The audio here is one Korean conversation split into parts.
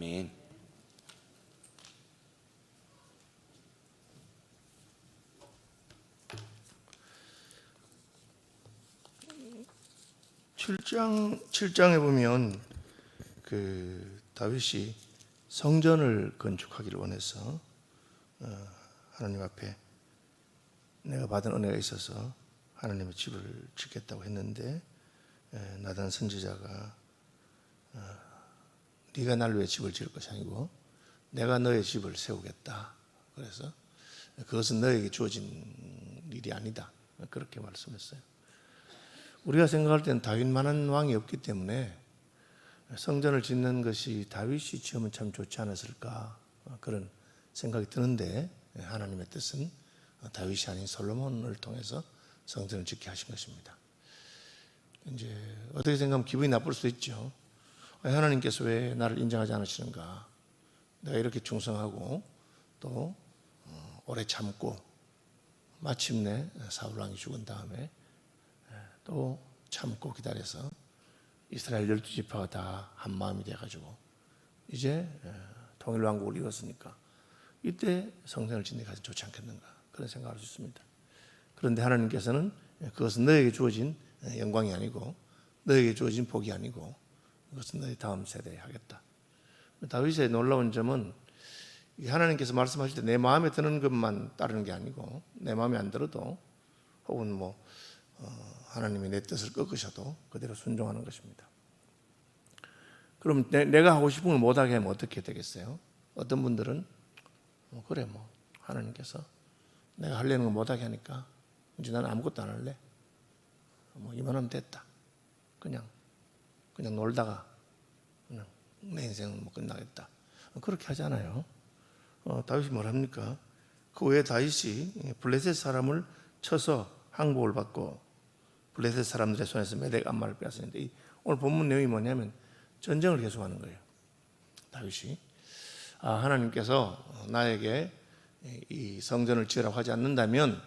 아멘. 칠장에 보면 다윗이 성전을 건축하기를 원해서 하나님 앞에 내가 받은 은혜가 있어서 하나님의 집을 짓겠다고 했는데 나단 선지자가 네가 날 위해 집을 지을 것이 아니고 내가 너의 집을 세우겠다. 그래서 그것은 너에게 주어진 일이 아니다. 그렇게 말씀했어요. 우리가 생각할 때는 다윗만한 왕이 없기 때문에 성전을 짓는 것이 다윗이 지으면 참 좋지 않았을까 그런 생각이 드는데 하나님의 뜻은 다윗이 아닌 솔로몬을 통해서 성전을 짓게 하신 것입니다. 이제 어떻게 생각하면 기분이 나쁠 수도 있죠. 하나님께서 왜 나를 인정하지 않으시는가? 내가 이렇게 충성하고 또 오래 참고 마침내 사울 왕이 죽은 다음에 또 참고 기다려서 이스라엘 12지파가 다 한 마음이 돼가지고 이제 통일왕국을 이뤘으니까 이때 성전을 짓는 게 가장 좋지 않겠는가 그런 생각을 할 수 있습니다. 그런데 하나님께서는 그것은 너에게 주어진 영광이 아니고 너에게 주어진 복이 아니고 그것은 너희 다음 세대에 하겠다. 다윗의 놀라운 점은 하나님께서 말씀하실 때 내 마음에 드는 것만 따르는 게 아니고 내 마음에 안 들어도 혹은 하나님이 내 뜻을 꺾으셔도 그대로 순종하는 것입니다. 그럼 내가 하고 싶은 걸 못하게 하면 어떻게 되겠어요? 어떤 분들은 그래 하나님께서 내가 하려는 걸 못하게 하니까 이제 나는 아무것도 안 할래. 이만하면 됐다. 그냥 놀다가 그냥 내 인생은 끝나겠다. 그렇게 하잖아요. 다윗이 뭐랍니까? 그 외에 다윗이 블레셋 사람을 쳐서 항복을 받고 블레셋 사람들의 손에서 메덱 암마를 빼앗았는데 오늘 본문 내용이 뭐냐면 전쟁을 계속하는 거예요. 다윗이 하나님께서 나에게 이 성전을 지으라고 하지 않는다면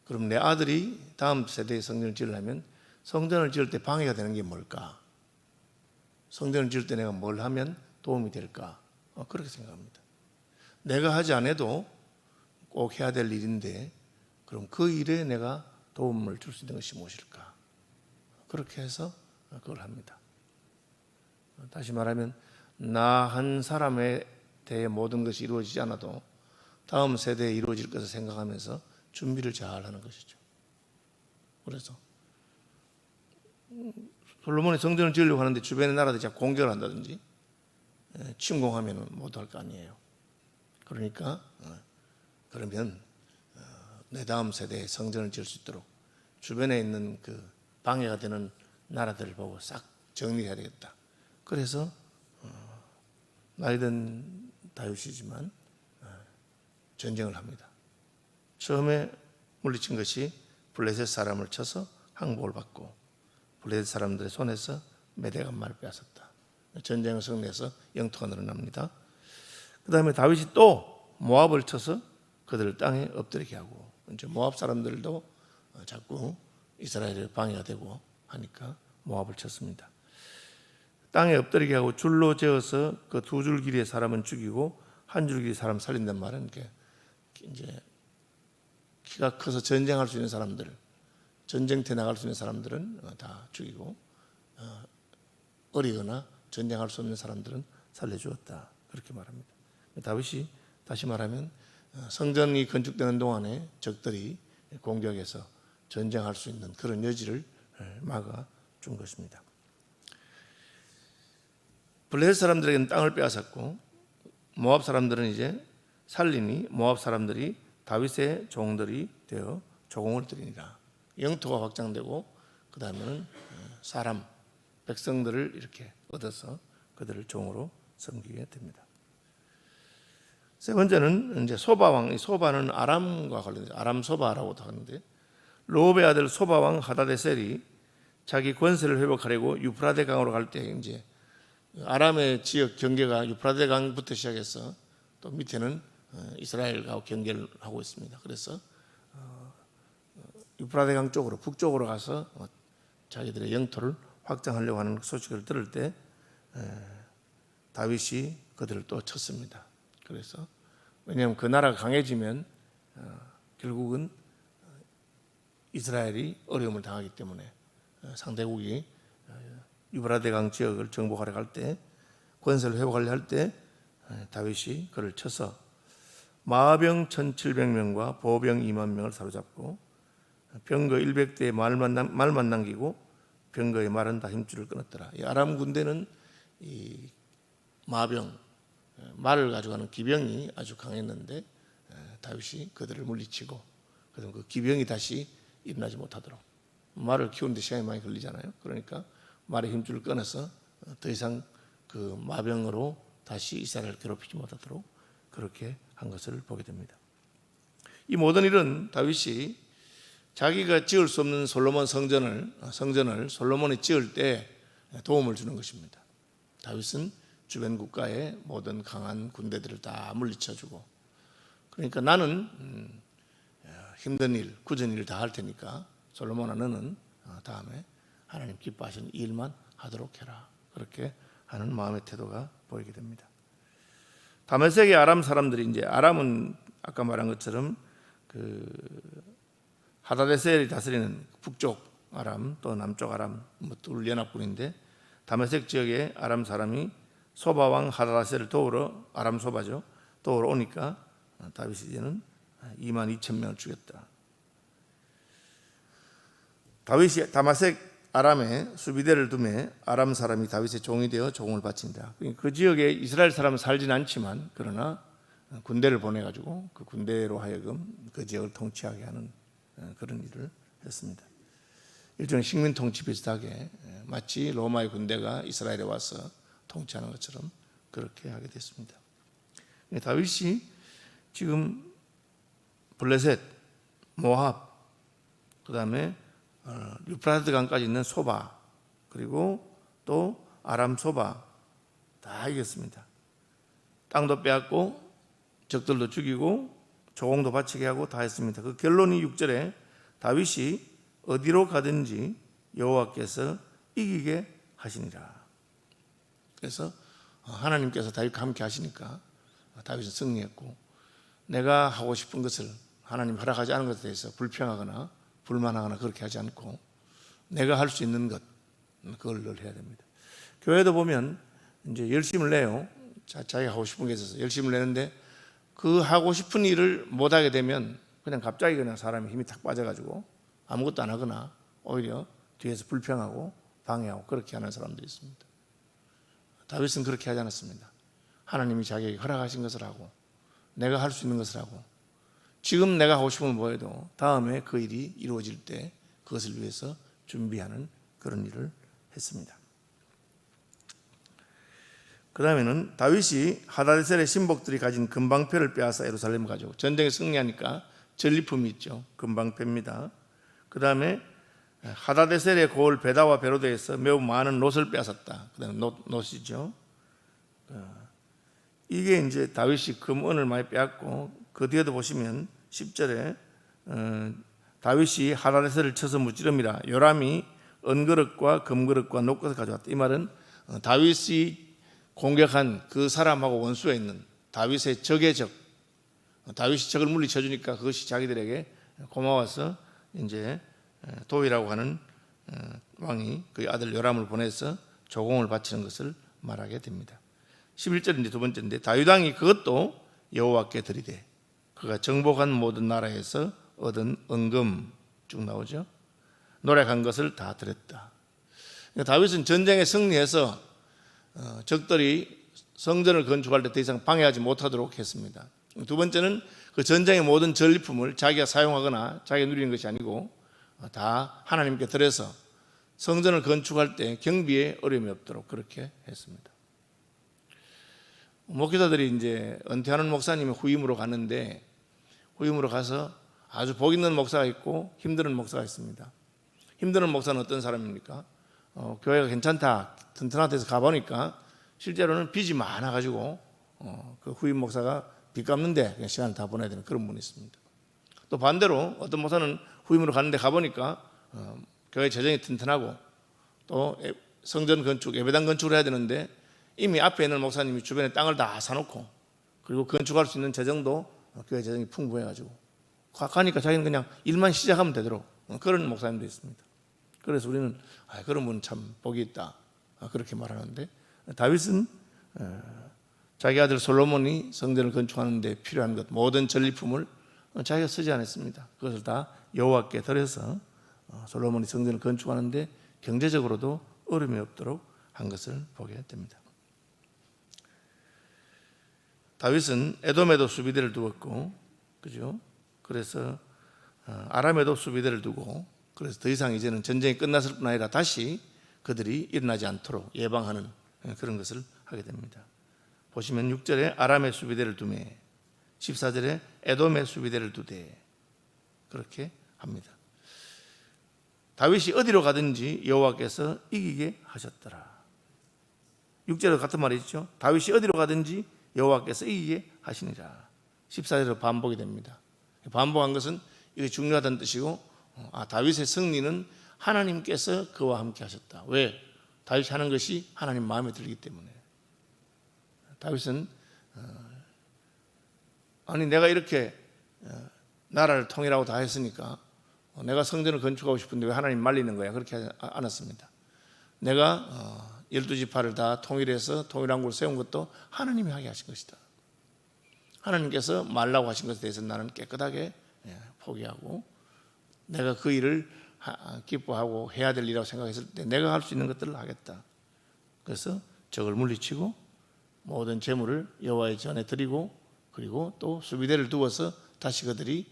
그럼 내 아들이 다음 세대의 성전을 지으려면 성전을 지을 때 방해가 되는 게 뭘까? 성전을 지을 때 내가 뭘 하면 도움이 될까? 그렇게 생각합니다. 내가 하지 않아도 꼭 해야 될 일인데 그럼 그 일에 내가 도움을 줄 수 있는 것이 무엇일까? 그렇게 해서 그걸 합니다. 다시 말하면 나 한 사람에 대해 모든 것이 이루어지지 않아도 다음 세대에 이루어질 것을 생각하면서 준비를 잘 하는 것이죠. 그래서 솔로몬이 성전을 지으려고 하는데 주변의 나라들이 자꾸 공격을 한다든지 침공하면 못할 거 아니에요. 그러니까 그러면 내 다음 세대에 성전을 지을 수 있도록 주변에 있는 그 방해가 되는 나라들을 보고 싹 정리해야 되겠다. 그래서 나이든 다윗이지만 전쟁을 합니다. 처음에 물리친 것이 블레셋 사람을 쳐서 항복을 받고 블레셋 사람들의 손에서 메덱 암마를 빼앗았다. 전쟁을 승리해서 영토가 늘어납니다. 그 다음에 다윗이 또 모압을 쳐서 그들을 땅에 엎드리게 하고 이제 모압 사람들도 자꾸 이스라엘에 방해가 되고 하니까 모압을 쳤습니다. 땅에 엎드리게 하고 줄로 재어서 그 두 줄 길이의 사람은 죽이고 한 줄 길이 사람 살린단 말은 이제 키가 커서 전쟁할 수 있는 사람들, 전쟁터에 나갈 수 있는 사람들은 다 죽이고 어리거나 전쟁할 수 없는 사람들은 살려주었다. 그렇게 말합니다. 다윗이 다시 말하면 성전이 건축되는 동안에 적들이 공격해서 전쟁할 수 있는 그런 여지를 막아준 것입니다. 블레셋 사람들에게는 땅을 빼앗았고 모압 사람들은 이제 살리니 모압 사람들이 다윗의 종들이 되어 조공을 드리니라. 영토가 확장되고 그 다음에는 사람, 백성들을 이렇게 얻어서 그들을 종으로 섬기게 됩니다. 세 번째는 이제 소바왕, 소바는 아람과 관련돼서 아람 소바라고도 하는데 로베 아들 소바왕 하다데셀이 자기 권세를 회복하려고 유프라데 강으로 갈 때 이제 아람의 지역 경계가 유프라데 강부터 시작해서 또 밑에는 이스라엘과 경계를 하고 있습니다. 그래서 유프라데 강 쪽으로 북쪽으로 가서 자기들의 영토를 확장하려고 하는 소식을 들을 때 다윗이 그들을 또 쳤습니다. 그래서 왜냐하면 그 나라가 강해지면 결국은 이스라엘이 어려움을 당하기 때문에 상대국이 유브라데 강 지역을 정복하려 할 때, 권세를 회복하려 할 때 다윗이 그를 쳐서 마병 1,700명과 보병 2만 명을 사로잡고 병거 100대의 말만 남기고 병거의 말은 다 힘줄을 끊었더라. 이 아람 군대는 이 마병, 말을 가져가는 기병이 아주 강했는데 다윗이 그들을 물리치고, 그래서 그 기병이 다시 일어나지 못하도록, 말을 키우는데 시간이 많이 걸리잖아요. 그러니까 말의 힘줄을 끊어서 더 이상 그 마병으로 다시 이스라엘을 괴롭히지 못하도록 그렇게 한 것을 보게 됩니다. 이 모든 일은 다윗이 자기가 지을 수 없는 솔로몬 성전을 솔로몬이 지을 때 도움을 주는 것입니다. 다윗은 주변 국가의 모든 강한 군대들을 다 물리쳐주고, 그러니까 나는 힘든 일, 굳은 일을 다 할 테니까 솔로몬아, 너는 다음에 하나님 기뻐하시는 일만 하도록 해라. 그렇게 하는 마음의 태도가 보이게 됩니다. 다메섹의 아람 사람들이, 이제 아람은 아까 말한 것처럼 그 하다데셀이 다스리는 북쪽 아람 또 남쪽 아람 둘 연합군인데, 다메섹 지역의 아람 사람이 소바 왕 하다데셀을 도우러, 아람 소바죠, 도우러 오니까 다윗이 이제는 22,000명을 죽였다. 다윗이 다메섹 아람에 수비대를 두매 아람 사람이 다윗의 종이 되어 종을 바친다. 그 지역에 이스라엘 사람은 살진 않지만 그러나 군대를 보내가지고 그 군대로 하여금 그 지역을 통치하게 하는 그런 일을 했습니다. 일종의 식민 통치 비슷하게 마치 로마의 군대가 이스라엘에 와서 통치하는 것처럼 그렇게 하게 됐습니다. 다윗이 지금 블레셋, 모압, 그 다음에 유프라tes 강까지 있는 소바, 그리고 또 아람 소바 다 이겼습니다. 땅도 빼앗고 적들도 죽이고 조공도 바치게 하고 다 했습니다. 그 결론이 6절에 다윗이 어디로 가든지 여호와께서 이기게 하시니라. 그래서 하나님께서 다윗과 함께 하시니까 다윗은 승리했고, 내가 하고 싶은 것을 하나님 허락하지 않은 것에 대해서 불평하거나 불만하거나 그렇게 하지 않고 내가 할 수 있는 것, 그걸 늘 해야 됩니다. 교회도 보면 이제 열심을 내요. 자기가 하고 싶은 게 있어서 열심을 내는데 그 하고 싶은 일을 못하게 되면 그냥 갑자기 그냥 사람이 힘이 탁 빠져가지고 아무것도 안 하거나 오히려 뒤에서 불평하고 방해하고 그렇게 하는 사람들이 있습니다. 다윗은 그렇게 하지 않았습니다. 하나님이 자기에게 허락하신 것을 하고 내가 할 수 있는 것을 하고, 지금 내가 하고 싶은 뭐해도 다음에 그 일이 이루어질 때 그것을 위해서 준비하는 그런 일을 했습니다. 그 다음에는 다윗이 하다데셀의 신복들이 가진 금방패를 빼앗아 예루살렘을 가지고, 전쟁에 승리하니까 전리품이 있죠. 금방패입니다. 그 다음에 하다데셀의 고을 베다와 베로드에서 매우 많은 놋을 빼앗았다. 그 다음에 놋이죠. 이게 이제 다윗이 금은을 많이 빼앗고, 그 뒤에도 보시면 10절에 다윗이 하다데셀을 쳐서 무찌름이라 요람이 은그릇과 금그릇과 놋것을 가져왔다. 이 말은 다윗이 공격한 그 사람하고 원수에 있는 다윗의 적의 적, 다윗이 적을 물리쳐 주니까 그것이 자기들에게 고마워서 이제 도이라고 하는 왕이 그 아들 요람을 보내서 조공을 바치는 것을 말하게 됩니다. 11절인데 두 번째인데, 다윗 왕이 그것도 여호와께 드리되 그가 정복한 모든 나라에서 얻은 은금, 쭉 나오죠. 노력한 것을 다 드렸다. 다윗은 전쟁에 승리해서 적들이 성전을 건축할 때 더 이상 방해하지 못하도록 했습니다. 두 번째는 그 전쟁의 모든 전리품을 자기가 사용하거나 자기가 누리는 것이 아니고 다 하나님께 드려서 성전을 건축할 때 경비에 어려움이 없도록 그렇게 했습니다. 목회자들이 이제 은퇴하는 목사님이 후임으로 가는데, 후임으로 가서 아주 복 있는 목사가 있고 힘드는 목사가 있습니다. 힘드는 목사는 어떤 사람입니까? 교회가 괜찮다, 튼튼하다 해서 가보니까 실제로는 빚이 많아가지고 그 후임 목사가 빚 갚는데 그냥 시간을 다 보내야 되는 그런 분이 있습니다. 또 반대로 어떤 목사는 후임으로 갔는데 가보니까 교회 재정이 튼튼하고 또 성전 건축, 예배당 건축을 해야 되는데 이미 앞에 있는 목사님이 주변에 땅을 다 사놓고 그리고 건축할 수 있는 재정도 교회 재정이 풍부해가지고 가니까 자기는 그냥 일만 시작하면 되도록 그런 목사님도 있습니다. 그래서 우리는 그런 분은 참 복이 있다 그렇게 말하는데, 다윗은 자기 아들 솔로몬이 성전을 건축하는 데 필요한 것 모든 전리품을 자기가 쓰지 않았습니다. 그것을 다 여호와께 드려서 솔로몬이 성전을 건축하는 데 경제적으로도 어려움이 없도록 한 것을 보게 됩니다. 다윗은 에돔에도 수비대를 두었고, 그죠? 그래서 아람에도 수비대를 두고, 그래서 더 이상 이제는 전쟁이 끝났을 뿐 아니라 다시 그들이 일어나지 않도록 예방하는 그런 것을 하게 됩니다. 보시면 6절에 아람의 수비대를 두매, 14절에 에돔의 수비대를 두되 그렇게 합니다. 다윗이 어디로 가든지 여호와께서 이기게 하셨더라. 6절에 같은 말이 있죠. 다윗이 어디로 가든지 여호와께서 이기게 하시니라. 14절로 반복이 됩니다. 반복한 것은 이게 중요하다는 뜻이고, 다윗의 승리는 하나님께서 그와 함께 하셨다. 왜? 다윗이 하는 것이 하나님 마음에 들기 때문에. 다윗은 내가 이렇게 나라를 통일하고 다 했으니까 내가 성전을 건축하고 싶은데 왜 하나님 말리는 거야? 그렇게 하지 않았습니다. 내가 12지파를 다 통일해서 통일왕국을 세운 것도 하나님이 하게 하신 것이다. 하나님께서 말라고 하신 것에 대해서 나는 깨끗하게 포기하고 내가 그 일을 기뻐하고 해야 될 일이라고 생각했을 때 내가 할 수 있는 것들을 하겠다. 그래서 적을 물리치고 모든 재물을 여호와의 전에 드리고, 그리고 또 수비대를 두어서 다시 그들이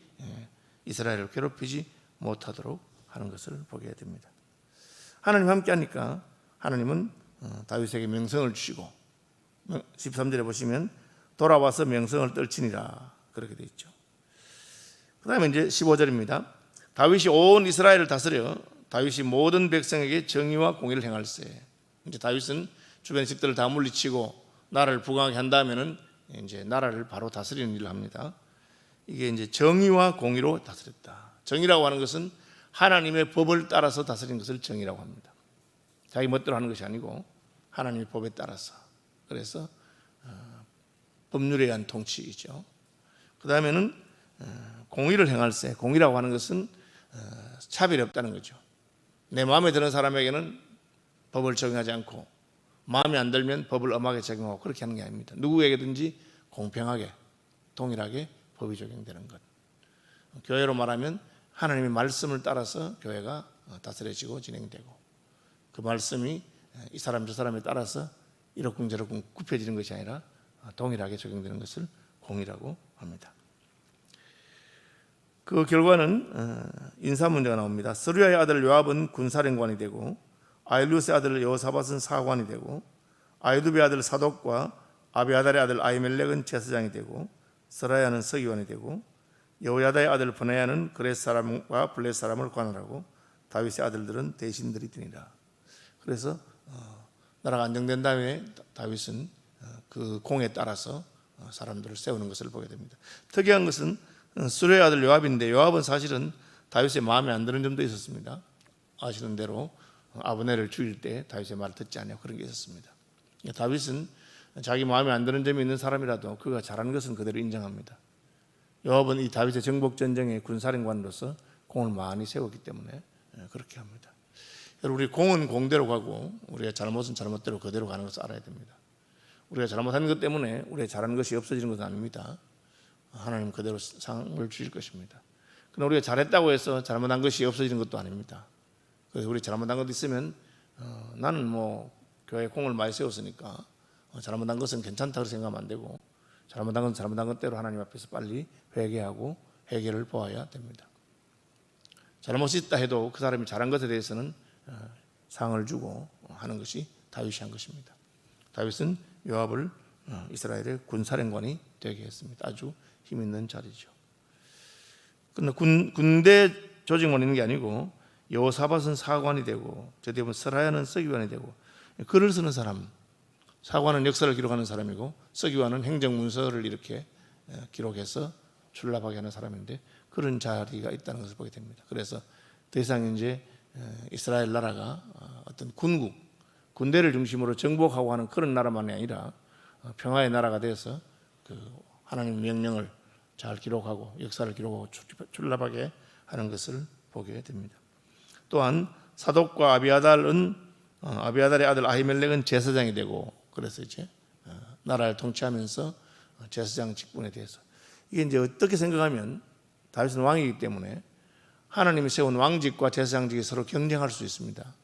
이스라엘을 괴롭히지 못하도록 하는 것을 보게 됩니다. 하나님 함께 하니까 하나님은 다윗에게 명성을 주시고, 13절에 보시면 돌아와서 명성을 떨치니라 그렇게 되어 있죠. 그 다음에 이제 15절입니다. 다윗이 온 이스라엘을 다스려 다윗이 모든 백성에게 정의와 공의를 행할세. 이제 다윗은 주변 식들을 다 물리치고 나라를 부강하게 한 다음에는 이제 나라를 바로 다스리는 일을 합니다. 이게 이제 정의와 공의로 다스렸다. 정의라고 하는 것은 하나님의 법을 따라서 다스리는 것을 정의라고 합니다. 자기 멋대로 하는 것이 아니고 하나님의 법에 따라서. 그래서 법률에 의한 통치이죠. 그 다음에는 공의를 행할세. 공의라고 하는 것은 차별이 없다는 거죠. 내 마음에 드는 사람에게는 법을 적용하지 않고 마음에 안 들면 법을 엄하게 적용하고 그렇게 하는 게 아닙니다. 누구에게든지 공평하게 동일하게 법이 적용되는 것. 교회로 말하면 하나님의 말씀을 따라서 교회가 다스려지고 진행되고, 그 말씀이 이 사람 저 사람에 따라서 이러쿵저러쿵 굽혀지는 것이 아니라 동일하게 적용되는 것을 공의라고 합니다. 그 결과는 인사 문제가 나옵니다. 스루야의 아들 요압은 군사령관이 되고, 아일루스의 아들 여호사밧은 사관이 되고, 아이두베의 아들 사독과 아비아달의 아들 아히멜렉은 제사장이 되고, 스라야는 서기관이 되고, 여호야다의 아들 브나야는 그렛 사람과 블렛 사람을 관할하고, 다윗의 아들들은 대신들이 되니라. 그래서 나라가 안정된 다음에 다윗은 그 공에 따라서 사람들을 세우는 것을 보게 됩니다. 특이한 것은 스루야의 아들 요압인데, 요압은 사실은 다윗의 마음에 안 드는 점도 있었습니다. 아시는 대로 아브넬을 죽일 때 다윗의 말을 듣지 않냐고 그런 게 있었습니다. 다윗은 자기 마음에 안 드는 점이 있는 사람이라도 그가 잘하는 것은 그대로 인정합니다. 요압은 이 다윗의 정복 전쟁의 군사령관으로서 공을 많이 세웠기 때문에 그렇게 합니다. 여러분, 우리 공은 공대로 가고 우리의 잘못은 잘못대로 그대로 가는 것을 알아야 됩니다. 우리가 잘못한 것 때문에 우리가 잘하는 것이 없어지는 것은 아닙니다. 하나님 그대로 상을 주실 것입니다. 그러나 우리가 잘했다고 해서 잘못한 것이 없어지는 것도 아닙니다. 그래서 우리 잘못한 것 있으면 나는 뭐 교회에 공을 많이 세웠으니까 잘못한 것은 괜찮다고 생각하면 안 되고, 잘못한 건 잘못한 것대로 하나님 앞에서 빨리 회개하고 해결을 보아야 됩니다. 잘못이 있다 해도 그 사람이 잘한 것에 대해서는 상을 주고 하는 것이 다윗이 한 것입니다. 다윗은 요압을 이스라엘의 군사령관이 되게 했습니다. 아주 힘 있는 자리죠. 그러나 군대 조직만 있는 게 아니고 여호사밧은 사관이 되고, 저 뒤에 보면 스라야는 서기관이 되고, 글을 쓰는 사람, 사관은 역사를 기록하는 사람이고 서기관은 행정문서를 이렇게 기록해서 출납하게 하는 사람인데, 그런 자리가 있다는 것을 보게 됩니다. 그래서 더 이상 이제 이스라엘 나라가 어떤 군국, 군대를 중심으로 정복하고 하는 그런 나라만이 아니라 평화의 나라가 돼서 그 하나님의 명령을 잘 기록하고 역사를 기록하고 출납하게 하는 것을 보게 됩니다. 또한 사독과 아비아달의 아들 아히멜렉은 제사장이 되고, 그래서 이제 나라를 통치하면서 제사장 직분에 대해서, 이게 이제 어떻게 생각하면 다윗은 왕이기 때문에 하나님이 세운 왕직과 제사장직이 서로 경쟁할 수 있습니다.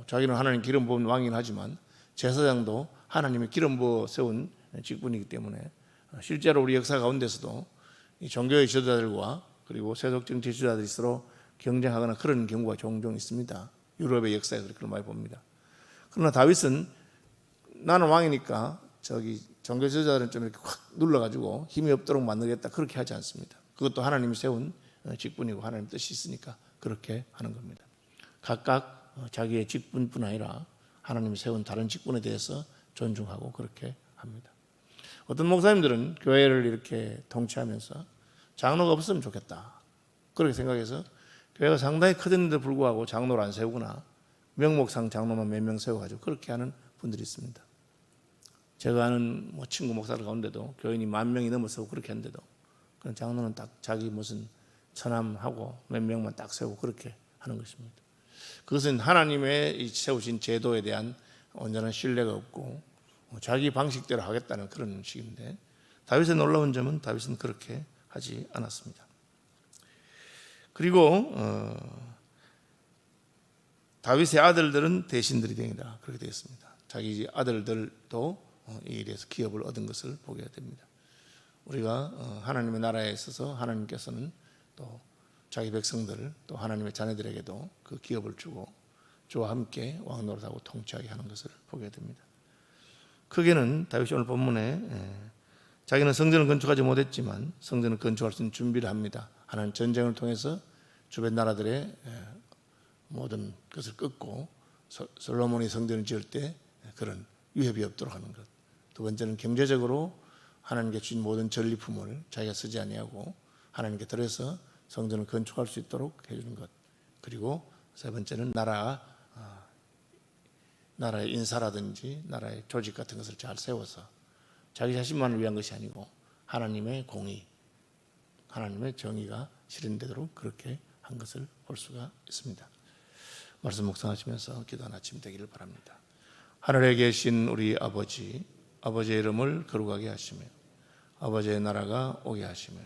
자기는 하나님 기름 부은 왕이긴 하지만 제사장도 하나님의 기름 부어 세운 직분이기 때문에 실제로 우리 역사 가운데서도 이 종교의 지도자들과 그리고 세속 정치 지도자들이 서로 경쟁하거나 그런 경우가 종종 있습니다. 유럽의 역사에서 그런 많이 봅니다. 그러나 다윗은 나는 왕이니까 저기 종교 지도자들은 좀 이렇게 확 눌러가지고 힘이 없도록 만들겠다, 그렇게 하지 않습니다. 그것도 하나님이 세운 직분이고 하나님 뜻이 있으니까 그렇게 하는 겁니다. 각각 자기의 직분뿐 아니라 하나님이 세운 다른 직분에 대해서 존중하고 그렇게 합니다. 어떤 목사님들은 교회를 이렇게 통치하면서 장로가 없으면 좋겠다, 그렇게 생각해서 교회가 상당히 커졌는데 불구하고 장로를 안 세우거나 명목상 장로만 몇 명 세워가지고 그렇게 하는 분들이 있습니다. 제가 아는 친구 목사들 가운데도 교인이 10,000명이 넘어서 그렇게 했는데도 그런 장로는 딱 자기 무슨 처남하고 몇 명만 딱 세우고 그렇게 하는 것입니다. 그것은 하나님의 세우신 제도에 대한 온전한 신뢰가 없고 자기 방식대로 하겠다는 그런 식인데, 다윗의 놀라운 점은 다윗은 그렇게 하지 않았습니다. 그리고 다윗의 아들들은 대신들이 되니라, 그렇게 되어 있습니다. 자기 아들들도 이 일에서 기업을 얻은 것을 보게 됩니다. 우리가 하나님의 나라에 있어서 하나님께서는 또 자기 백성들, 또 하나님의 자녀들에게도 그 기업을 주고 주와 함께 왕노릇하고 통치하게 하는 것을 보게 됩니다. 크게는 다윗이 오늘 본문에 자기는 성전을 건축하지 못했지만 성전을 건축할 수 있는 준비를 합니다. 하나님 전쟁을 통해서 주변 나라들의 모든 것을 끊고 솔로몬이 성전을 지을 때 그런 위협이 없도록 하는 것. 두 번째는 경제적으로 하나님께 주신 모든 전리품을 자기가 쓰지 아니하고 하나님께 드려서 성전을 건축할 수 있도록 해주는 것. 그리고 세 번째는 나라의 인사라든지 나라의 조직 같은 것을 잘 세워서 자기 자신만을 위한 것이 아니고 하나님의 공의, 하나님의 정의가 실현되도록 그렇게 한 것을 볼 수가 있습니다. 말씀 묵상하시면서 기도하는 아침 되기를 바랍니다. 하늘에 계신 우리 아버지, 아버지의 이름을 거룩하게 하시며 아버지의 나라가 오게 하시며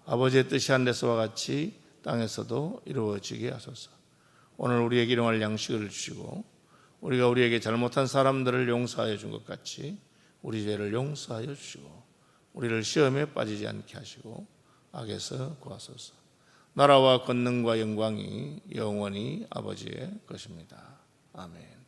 아버지의 뜻이 하늘에서와 같이 땅에서도 이루어지게 하소서. 오늘 우리에게 일용할 양식을 주시고 우리가 우리에게 잘못한 사람들을 용서하여 준 것 같이 우리 죄를 용서하여 주시고 우리를 시험에 빠지지 않게 하시고 악에서 구하소서. 나라와 권능과 영광이 영원히 아버지의 것입니다. 아멘.